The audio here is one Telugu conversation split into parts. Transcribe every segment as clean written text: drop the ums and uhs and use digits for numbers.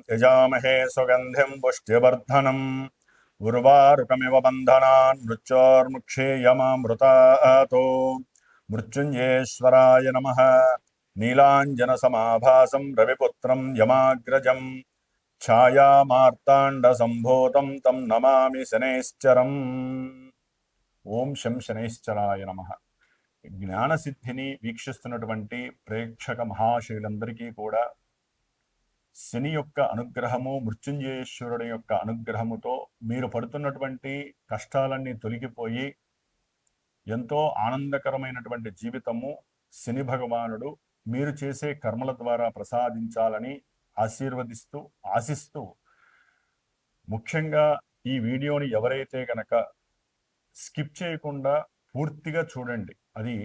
యజామహే సుగంధిం పుష్టివర్ధనం ఉర్వారుకమివ బంధనాన్ మృత్యోర్ముక్షేయమామృతాతో మృత్యుంజయేశ్వరాయ నమః. నీలాంజన సమాభాసం రవిపుత్రం యమాగ్రజం ఛాయామార్తాండ సంభూతం తం నమామి శనైశ్చరం. ఓం శం శనైశ్చరాయ నమః. జ్ఞానసిద్ధిని వీక్షిస్తున్నటువంటి ప్రేక్షక మహాశయులందరికీ కూడా శని యొక్క అనుగ్రహము, మృత్యుంజయేశ్వరుడి యొక్క అనుగ్రహముతో మీరు పడుతున్నటువంటి కష్టాలన్నీ తొలగిపోయి ఎంతో ఆనందకరమైనటువంటి జీవితము శని భగవానుడు మీరు చేసే కర్మల ద్వారా ప్రసాదించాలని ఆశీర్వదిస్తూ ఆశిస్తూ, ముఖ్యంగా ఈ వీడియోని ఎవరైతే గనక స్కిప్ చేయకుండా పూర్తిగా చూడండి. అది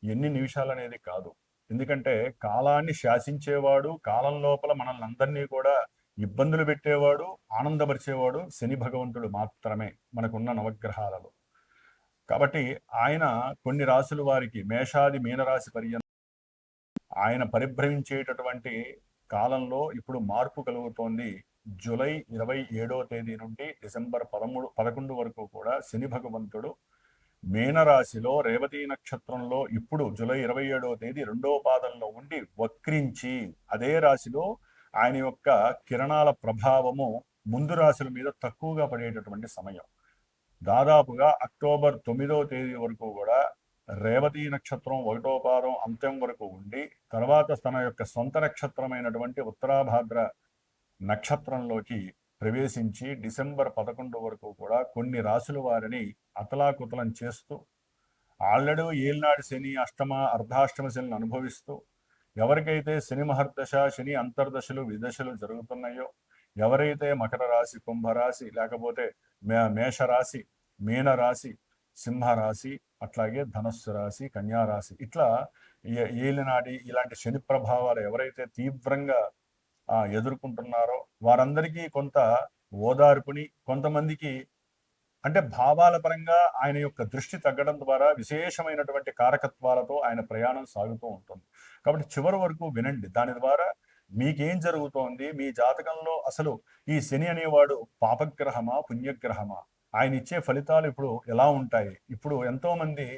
ఎన్ని నిమిషాలు అనేది కాదు, ఎందుకంటే కాలాన్ని శాసించేవాడు, కాలం లోపల మనల్ని అందరినీ కూడా ఇబ్బందులు పెట్టేవాడు, ఆనందపరిచేవాడు శని భగవంతుడు మాత్రమే మనకున్న నవగ్రహాలలో. కాబట్టి ఆయన కొన్ని రాశుల వారికి మేషాది మీనరాశి పర్యంతం ఆయన పరిభ్రమించేటటువంటి కాలంలో ఇప్పుడు మార్పు కలుగుతోంది. జూలై 27వ తేదీ నుండి డిసెంబర్ 11 వరకు కూడా శని భగవంతుడు మీనరాశిలో రేవతి నక్షత్రంలో ఇప్పుడు జూలై 27వ తేదీ 2వ పాదంలో ఉండి వక్రించి అదే రాశిలో ఆయన యొక్క కిరణాల ప్రభావము ముందు రాశుల మీద తక్కువగా పడేటటువంటి సమయం. దాదాపుగా అక్టోబర్ 9వ తేదీ వరకు కూడా రేవతి నక్షత్రం 1వ పాదం అంత్యం వరకు ఉండి తర్వాత తన యొక్క సొంత నక్షత్రమైనటువంటి ఉత్తరాభాద్ర నక్షత్రంలోకి ప్రవేశించి డిసెంబర్ 11 వరకు కూడా కొన్ని రాశుల వారిని అతలాకుతలం చేస్తూ, ఆల్రెడీ ఏలినాడు శని, అష్టమ అర్ధాష్టమ శనిని అనుభవిస్తూ, ఎవరికైతే శని మహర్దశ, శని అంతర్దశలు విదశలు జరుగుతున్నాయో, ఎవరైతే మకర రాశి, కుంభరాశి, లేకపోతే మేషరాశి, మీనరాశి, సింహరాశి, అట్లాగే ధనుస్సు రాశి, కన్యారాశి, ఇట్లా ఏలినాడి ఇలాంటి శని ప్రభావాలు ఎవరైతే తీవ్రంగా ఎదుర్కొంటున్నారో వారందరికీ కొంత ఓదార్పుని, కొంతమందికి అంటే భావాల పరంగా ఆయన యొక్క దృష్టి తగ్గడం ద్వారా విశేషమైనటువంటి కారకత్వాలతో ఆయన ప్రయాణం సాగుతూ ఉంటుంది. కాబట్టి చివరి వరకు వినండి. దాని ద్వారా మీకేం జరుగుతోంది, మీ జాతకంలో అసలు ఈ శని అనేవాడు పాపగ్రహమా పుణ్యగ్రహమా, ఆయన ఇచ్చే ఫలితాలు ఇప్పుడు ఎలా ఉంటాయి. ఇప్పుడు ఎంతో మంది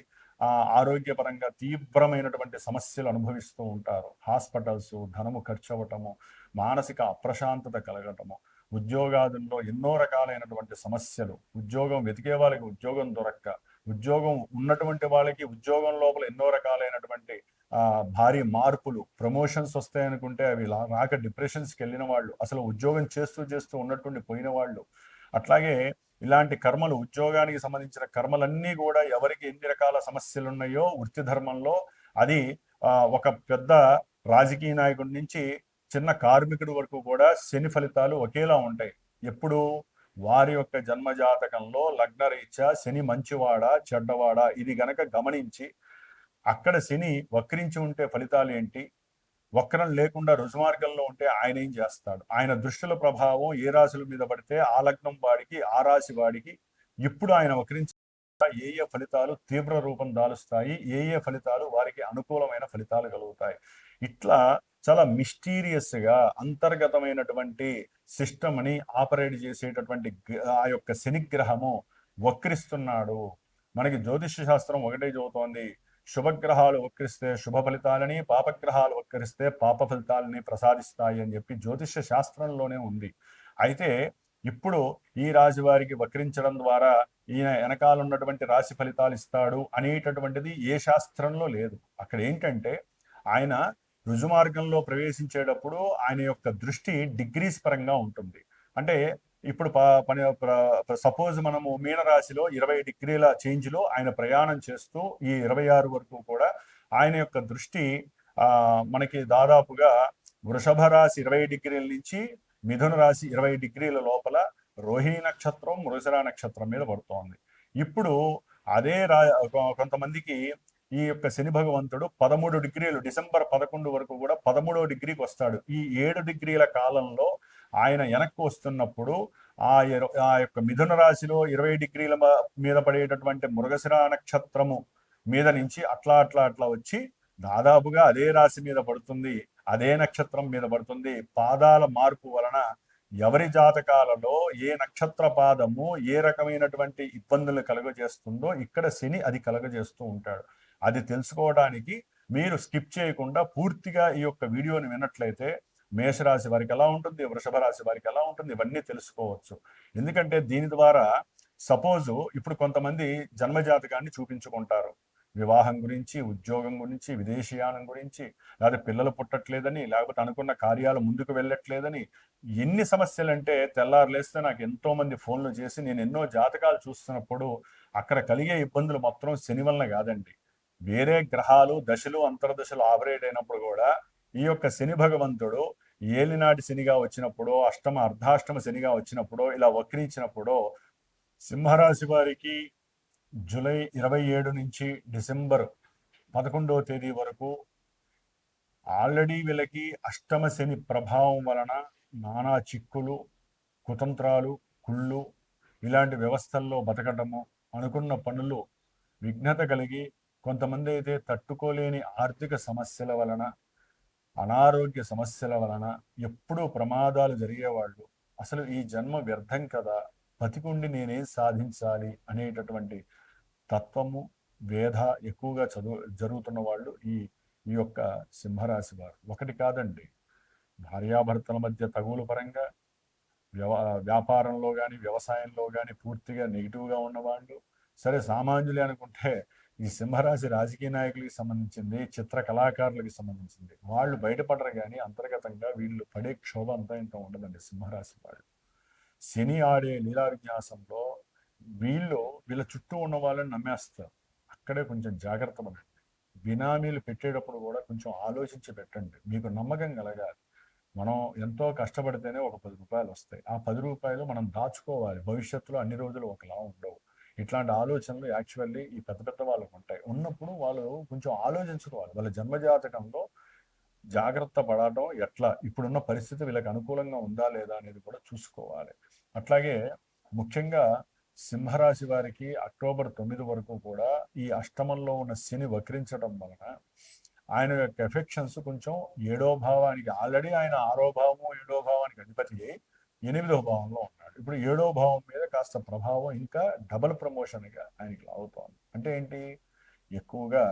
ఆరోగ్యపరంగా తీవ్రమైనటువంటి సమస్యలు అనుభవిస్తూ ఉంటారు. హాస్పిటల్స్, ధనము ఖర్చు అవ్వటము, మానసిక అప్రశాంతత కలగటము, ఉద్యోగాదుల్లో ఎన్నో రకాలైనటువంటి సమస్యలు, ఉద్యోగం వెతికే వాళ్ళకి ఉద్యోగం దొరక్క, ఉద్యోగం ఉన్నటువంటి వాళ్ళకి ఉద్యోగం లోపల ఎన్నో రకాలైనటువంటి భారీ మార్పులు, ప్రమోషన్స్ వస్తాయనుకుంటే అవి రాక డిప్రెషన్స్కి వెళ్ళిన వాళ్ళు, అసలు ఉద్యోగం చేస్తూ ఉన్నటువంటి పోయిన వాళ్ళు, అట్లాగే ఇలాంటి కర్మలు, ఉద్యోగానికి సంబంధించిన కర్మలన్నీ కూడా ఎవరికి ఎన్ని రకాల సమస్యలు ఉన్నాయో వృత్తి ధర్మంలో, అది ఒక పెద్ద రాజకీయ నాయకుడి నుంచి చిన్న కార్మికుడి వరకు కూడా శని ఫలితాలు ఒకేలా ఉంటాయి. ఎప్పుడు వారి యొక్క జన్మజాతకంలో లగ్నరీత్యా శని మంచివాడా చెడ్డవాడా ఇది గనక గమనించి, అక్కడ శని వక్రించి ఉంటే ఫలితాలు ఏంటి, వక్రం లేకుండా రుజుమార్గంలో ఉంటే ఆయన ఏం చేస్తాడు, ఆయన దృష్టిల ప్రభావం ఏ రాశుల మీద పడితే ఆ లగ్నం వాడికి, ఆ రాశి వాడికి ఇప్పుడు ఆయన వక్రించి ఏ ఏ ఫలితాలు తీవ్ర రూపం దాలుస్తాయి, ఏ ఏ ఫలితాలు వారికి అనుకూలమైన ఫలితాలు కలుగుతాయి. ఇట్లా చాలా మిస్టీరియస్గా అంతర్గతమైనటువంటి సిస్టమ్ని ఆపరేట్ చేసేటటువంటి ఆ యొక్క శనిగ్రహము వక్రిస్తున్నాడు. మనకి జ్యోతిష్య శాస్త్రం ఒకటే చెబుతోంది, శుభగ్రహాలు వక్రిస్తే శుభ ఫలితాలని, పాపగ్రహాలు వక్రిస్తే పాప ఫలితాలని ప్రసాదిస్తాయి అని చెప్పి జ్యోతిష్య శాస్త్రంలోనే ఉంది. అయితే ఇప్పుడు ఈ రాశి వారికి వక్రించడం ద్వారా ఈయన వెనకాల ఉన్నటువంటి రాశి ఫలితాలు ఇస్తాడు అనేటటువంటిది ఏ శాస్త్రంలో లేదు. అక్కడ ఏంటంటే ఆయన రుజుమార్గంలో ప్రవేశించేటప్పుడు ఆయన యొక్క దృష్టి డిగ్రీస్ పరంగా ఉంటుంది. అంటే ఇప్పుడు సపోజ్ మనము మీనరాశిలో 20 డిగ్రీల చేంజ్లో ఆయన ప్రయాణం చేస్తూ ఈ 26 వరకు కూడా ఆయన యొక్క దృష్టి మనకి దాదాపుగా వృషభ రాశి 20 డిగ్రీల నుంచి మిథున రాశి 20 డిగ్రీల లోపల రోహిణి నక్షత్రం, మృగశిర నక్షత్రం మీద పడుతోంది. ఇప్పుడు అదే కొంతమందికి ఈ యొక్క శని భగవంతుడు 13 డిగ్రీలు డిసెంబర్ 11 వరకు కూడా 13వ డిగ్రీకి వస్తాడు. ఈ 7 డిగ్రీల కాలంలో ఆయన వెనక్కి వస్తున్నప్పుడు ఆ యొక్క మిథున రాశిలో 20 డిగ్రీల మీద పడేటటువంటి మృగశిర నక్షత్రము మీద నుంచి అట్లా వచ్చి దాదాపుగా అదే రాశి మీద పడుతుంది, అదే నక్షత్రం మీద పడుతుంది. పాదాల మార్పు వలన ఎవరి జాతకాలలో ఏ నక్షత్ర పాదము ఏ రకమైనటువంటి ఇబ్బందులు కలుగజేస్తుందో ఇక్కడ శని అది కలుగజేస్తూ ఉంటాడు. అది తెలుసుకోవడానికి మీరు స్కిప్ చేయకుండా పూర్తిగా ఈ యొక్క వీడియోని విన్నట్లయితే మేషరాశి వారికి ఎలా ఉంటుంది, వృషభ రాశి వారికి ఎలా ఉంటుంది, ఇవన్నీ తెలుసుకోవచ్చు. ఎందుకంటే దీని ద్వారా సపోజు ఇప్పుడు కొంతమంది జన్మజాతకాన్ని చూపించుకుంటారు. వివాహం గురించి, ఉద్యోగం గురించి, విదేశీయానం గురించి, లేకపోతే పిల్లలు పుట్టట్లేదని, లేకపోతే అనుకున్న కార్యాలు ముందుకు వెళ్ళట్లేదని, ఎన్ని సమస్యలు అంటే తెల్లారులేస్తే నాకు ఎంతో మంది ఫోన్లు చేసి నేను ఎన్నో జాతకాలు చూస్తున్నప్పుడు అక్కడ కలిగే ఇబ్బందులు మొత్తం శని వలన కాదండి. వేరే గ్రహాలు దశలు అంతర్దశలు ఆపరేట్ అయినప్పుడు కూడా ఈ యొక్క శని భగవంతుడు ఏలినాటి శనిగా వచ్చినప్పుడు, అర్ధాష్టమ శనిగా వచ్చినప్పుడు, ఇలా వక్రించినప్పుడు సింహరాశి వారికి జూలై 27 నుంచి డిసెంబర్ 11వ తేదీ వరకు ఆల్రెడీ వీళ్ళకి అష్టమ శని ప్రభావం వలన నానా చిక్కులు, కుతంత్రాలు, కుళ్ళు ఇలాంటి వ్యవస్థల్లో బతకటము, అనుకున్న పనులు విఘ్నత కలిగి, కొంతమంది అయితే తట్టుకోలేని ఆర్థిక సమస్యల వలన, అనారోగ్య సమస్యల వలన ఎప్పుడూ ప్రమాదాలు జరిగేవాళ్ళు. అసలు ఈ జన్మ వ్యర్థం కదా, బతికుండి నేనేం సాధించాలి అనేటటువంటి తత్వము, వేధ ఎక్కువగా జరుగుతున్న వాళ్ళు ఈ యొక్క సింహరాశి వారు. ఒకటి కాదండి, భార్యాభర్తల మధ్య తగువుల పరంగా, వ్యాపారంలో కానీ వ్యవసాయంలో కానీ పూర్తిగా నెగిటివ్గా ఉన్నవాళ్ళు. సరే సామాన్యులే అనుకుంటే ఈ సింహరాశి రాజకీయ నాయకులకి సంబంధించింది, చిత్ర కళాకారులకి సంబంధించింది. వాళ్ళు బయటపడరు కానీ అంతర్గతంగా వీళ్ళు పడే క్షోభ అంతా ఇంత ఉండదండి సింహరాశి వాళ్ళు. శని ఆడే లీలా విన్యాసంలో వీళ్ళ చుట్టూ ఉన్న వాళ్ళని నమ్మేస్తారు. అక్కడే కొంచెం జాగ్రత్త పడండి. బినామీలు పెట్టేటప్పుడు కూడా కొంచెం ఆలోచించి పెట్టండి. మీకు నమ్మకం కలగాలి. మనం ఎంతో కష్టపడితేనే ఒక 10 రూపాయలు వస్తాయి. ఆ 10 రూపాయలు మనం దాచుకోవాలి. భవిష్యత్తులో అన్ని రోజులు ఒకలా ఉండవు. ఇట్లాంటి ఆలోచనలు యాక్చువల్లీ ఈ పెద్ద పెద్ద వాళ్ళకు ఉంటాయి. ఉన్నప్పుడు వాళ్ళు కొంచెం ఆలోచించుకోవాలి. వాళ్ళ జన్మజాతకంలో జాగ్రత్త పడటం ఎట్లా, ఇప్పుడున్న పరిస్థితి వీళ్ళకి అనుకూలంగా ఉందా లేదా అనేది కూడా చూసుకోవాలి. అట్లాగే ముఖ్యంగా సింహరాశి వారికి అక్టోబర్ 9 వరకు కూడా ఈ అష్టమంలో ఉన్న శని వక్రించడం వలన ఆయన యొక్క ఎఫెక్షన్స్ కొంచెం 7వ భావానికి, ఆల్రెడీ ఆయన 6వ భావము 7వ భావానికి అధిపతి అయి 8వ భావంలో ఉన్నాడు. ఇప్పుడు 7వ భావం మీద కాస్త ప్రభావం ఇంకా డబుల్ ప్రమోషన్గా ఆయనకి అవుతోంది. అంటే ఏంటి, ఎక్కువగా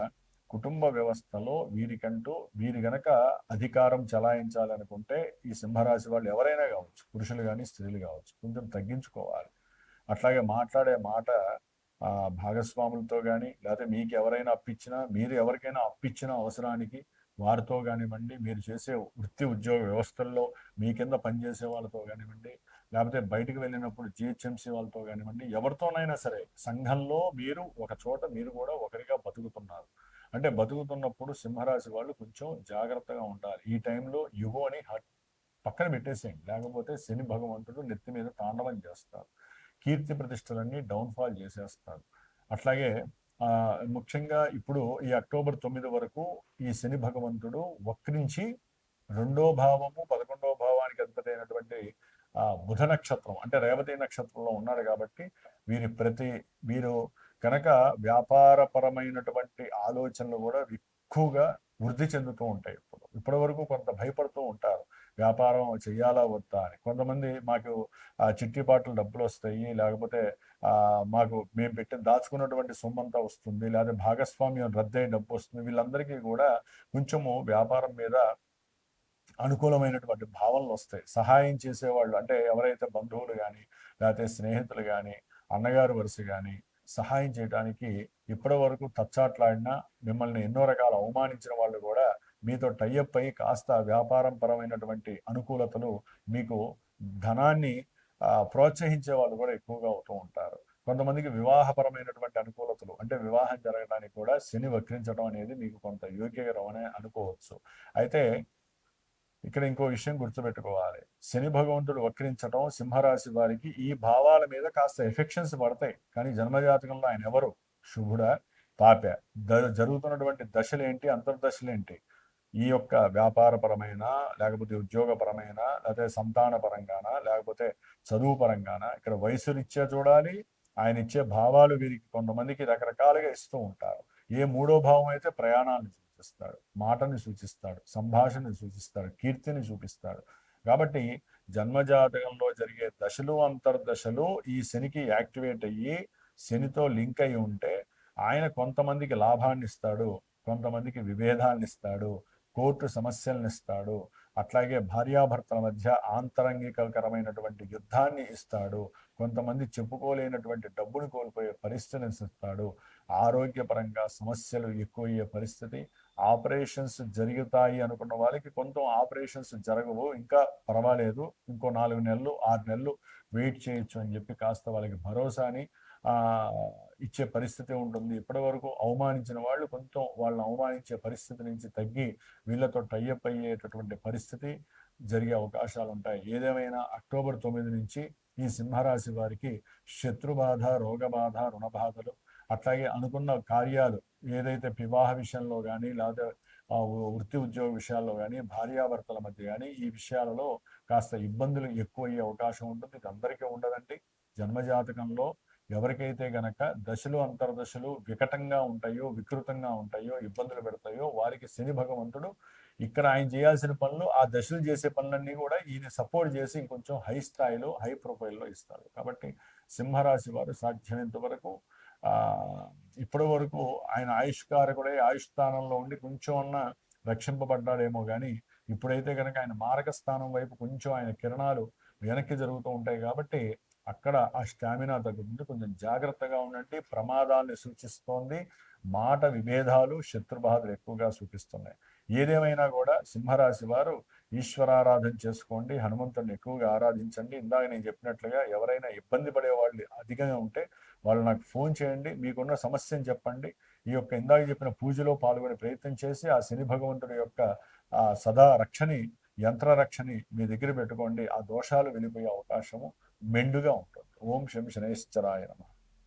కుటుంబ వ్యవస్థలో వీరి గనక అధికారం చలాయించాలనుకుంటే ఈ సింహరాశి వాళ్ళు ఎవరైనా కావచ్చు, పురుషులు కానీ స్త్రీలు కావచ్చు, కొంచెం తగ్గించుకోవాలి. అట్లాగే మాట్లాడే మాట భాగస్వాములతో కానీ, లేకపోతే మీకు ఎవరైనా అప్పించినా, మీరు ఎవరికైనా అప్పించిన అవసరానికి వారితో కానివ్వండి, మీరు చేసే వృత్తి ఉద్యోగ వ్యవస్థల్లో మీ కింద పనిచేసే వాళ్ళతో కానివ్వండి, లేకపోతే బయటకు వెళ్ళినప్పుడు జిహెచ్ఎంసీ వాళ్ళతో కానివ్వండి, ఎవరితోనైనా సరే సంఘంలో మీరు ఒక చోట మీరు కూడా ఒకరిగా బతుకుతున్నారు అంటే బతుకుతున్నప్పుడు సింహరాశి వాళ్ళు కొంచెం జాగ్రత్తగా ఉండాలి. ఈ టైంలో యుగోని పక్కన పెట్టేసేయండి, లేకపోతే శని భగవంతుడు నెత్తి మీద తాండవం చేస్తారు. కీర్తి ప్రతిష్టలన్నీ డౌన్ఫాల్ చేసేస్తారు. అట్లాగే ముఖ్యంగా ఇప్పుడు ఈ అక్టోబర్ 9 వరకు ఈ శని భగవంతుడు వక్రించి 2వ భావము 11వ భావానికి అధిపతి అయినటువంటి బుధ నక్షత్రం అంటే రేవతి నక్షత్రంలో ఉన్నాడు కాబట్టి వీరు కనుక వ్యాపారపరమైనటువంటి ఆలోచనలు కూడా ఎక్కువగా వృద్ధి చెందుతూ ఉంటాయి. ఇప్పటి వరకు కొంత భయపడుతూ ఉంటారు, వ్యాపారం చేయాలా వద్దా అని. కొంతమంది మాకు చిట్టిపాట్లు డబ్బులు వస్తాయి, లేకపోతే మాకు మేము దాచుకున్నటువంటి సొమ్మంతా వస్తుంది, లేదా భాగస్వామ్యం రద్దయి డబ్బు వస్తుంది. వీళ్ళందరికీ కూడా కొంచెము వ్యాపారం మీద అనుకూలమైనటువంటి భావనలు వస్తాయి. సహాయం చేసేవాళ్ళు అంటే ఎవరైతే బంధువులు కానీ, లేకపోతే స్నేహితులు కానీ, అన్నగారు వరుస కానీ సహాయం చేయడానికి ఇప్పటి వరకు తచ్చాట్లాడినా, మిమ్మల్ని ఎన్నో రకాల అవమానించిన వాళ్ళు కూడా మీతో టైఅప్ అయ్యి కాస్త వ్యాపారం పరమైనటువంటి అనుకూలతలు, మీకు ధనాన్ని ప్రోత్సహించే వాళ్ళు కూడా ఎక్కువగా అవుతూ ఉంటారు. కొంతమందికి వివాహపరమైనటువంటి అనుకూలతలు అంటే వివాహం జరగడానికి కూడా శని వక్రించడం అనేది మీకు కొంత యోగ్యకరం అని అనుకోవచ్చు. అయితే ఇక్కడ ఇంకో విషయం గుర్తుపెట్టుకోవాలి, శని భగవంతుడు వక్రించడం సింహరాశి వారికి ఈ భావాల మీద కాస్త ఎఫెక్షన్స్ పడతాయి. కానీ జన్మజాతకంలో ఆయన ఎవరు, శుభుడ పాప, జరుగుతున్నటువంటి దశలేంటి, అంతర్దశలేంటి, ఈ యొక్క వ్యాపారపరమైన, లేకపోతే ఉద్యోగపరమైన, లేకపోతే సంతాన పరంగాన, లేకపోతే చదువు పరంగాన, ఇక్కడ వయసు రీత్యా చూడాలి. ఆయన ఇచ్చే భావాలు వీరికి కొంతమందికి రకరకాలుగా ఇస్తూ ఉంటారు. ఏ 3వ భావం అయితే ప్రయాణాన్ని సూచిస్తాడు, మాటని సూచిస్తాడు, సంభాషణని సూచిస్తాడు, కీర్తిని చూపిస్తాడు. కాబట్టి జన్మజాతకంలో జరిగే దశలు అంతర్దశలు ఈ శనికి యాక్టివేట్ అయ్యి శనితో లింక్ అయి ఉంటే ఆయన కొంతమందికి లాభాన్ని ఇస్తాడు, కొంతమందికి విభేదాన్ని ఇస్తాడు, కోర్టు సమస్యలను ఇస్తాడు, అట్లాగే భార్యాభర్తల మధ్య ఆంతరంగికరమైనటువంటి యుద్ధాన్ని ఇస్తాడు, కొంతమంది చెప్పుకోలేనటువంటి డబ్బును కోల్పోయే పరిస్థితిని ఇస్తాడు, ఆరోగ్యపరంగా సమస్యలు ఎక్కువయ్యే పరిస్థితి, ఆపరేషన్స్ జరుగుతాయి అనుకున్న వాళ్ళకి కొంత ఆపరేషన్స్ జరగవు, ఇంకా పర్వాలేదు, ఇంకో 4 నెలలు 6 నెలలు వెయిట్ చేయొచ్చు అని చెప్పి కాస్త వాళ్ళకి భరోసాని ఇచ్చే పరిస్థితి ఉంటుంది. ఇప్పటి వరకు అవమానించిన వాళ్ళు కొంచెం వాళ్ళని అవమానించే పరిస్థితి నుంచి తగ్గి వీళ్ళతో టైఅప్ అయ్యేటటువంటి పరిస్థితి జరిగే అవకాశాలు ఉంటాయి. ఏదేమైనా అక్టోబర్ 9 నుంచి ఈ సింహరాశి వారికి శత్రుబాధ, రోగబాధ, రుణబాధలు, అట్లాగే అనుకున్న కార్యాలు ఏదైతే వివాహ విషయంలో కానీ లేదా వృత్తి ఉద్యోగ విషయాల్లో కానీ భార్యాభర్తల మధ్య కానీ ఈ విషయాలలో కాస్త ఇబ్బందులు ఎక్కువయ్యే అవకాశం ఉంటుంది. ఇది అందరికీ ఉండదండి. జన్మజాతకంలో ఎవరికైతే గనక దశలు అంతర్దశలు వికటంగా ఉంటాయో, వికృతంగా ఉంటాయో, ఇబ్బందులు పెడతాయో వారికి శని భగవంతుడు ఇక్కడ ఆయన చేయాల్సిన పనులు, ఆ దశలు చేసే పనులన్నీ కూడా ఈయన సపోర్ట్ చేసి ఇంకొంచెం హై స్థాయిలో, హై ప్రొఫైల్లో ఇస్తారు. కాబట్టి సింహరాశి వారు సాధ్యమైనంత వరకు ఇప్పటి వరకు ఆయన ఆయుష్కారకుడై ఆయుష్ స్థానంలో ఉండి కొంచెం అన్న రక్షింపబడ్డాడేమో కానీ ఇప్పుడైతే కనుక ఆయన మారక స్థానం వైపు కొంచెం ఆయన కిరణాలు వెనక్కి జరుగుతూ ఉంటాయి. కాబట్టి అక్కడ ఆ స్టామినా తగ్గుతుంది. కొంచెం జాగ్రత్తగా ఉండండి. ప్రమాదాన్ని సూచిస్తోంది. మాట విభేదాలు, శత్రుబాధలు ఎక్కువగా సూచిస్తున్నాయి. ఏదేమైనా కూడా సింహరాశి వారు ఈశ్వరారాధన చేసుకోండి, హనుమంతుడిని ఎక్కువగా ఆరాధించండి. ఇందాక నేను చెప్పినట్లుగా ఎవరైనా ఇబ్బంది పడే వాళ్ళు అధికంగా ఉంటే వాళ్ళు నాకు ఫోన్ చేయండి, మీకున్న సమస్యను చెప్పండి. ఈ యొక్క ఇందాక చెప్పిన పూజలో పాల్గొనే ప్రయత్నం చేసి ఆ శని భగవంతుడి యొక్క సదా రక్షని, యంత్ర రక్షని మీ దగ్గర పెట్టుకోండి. ఆ దోషాలు వెళ్ళిపోయే అవకాశము మెండుగా ఉంటుంది. ఓం శం శనైశ్చరాయ నమః.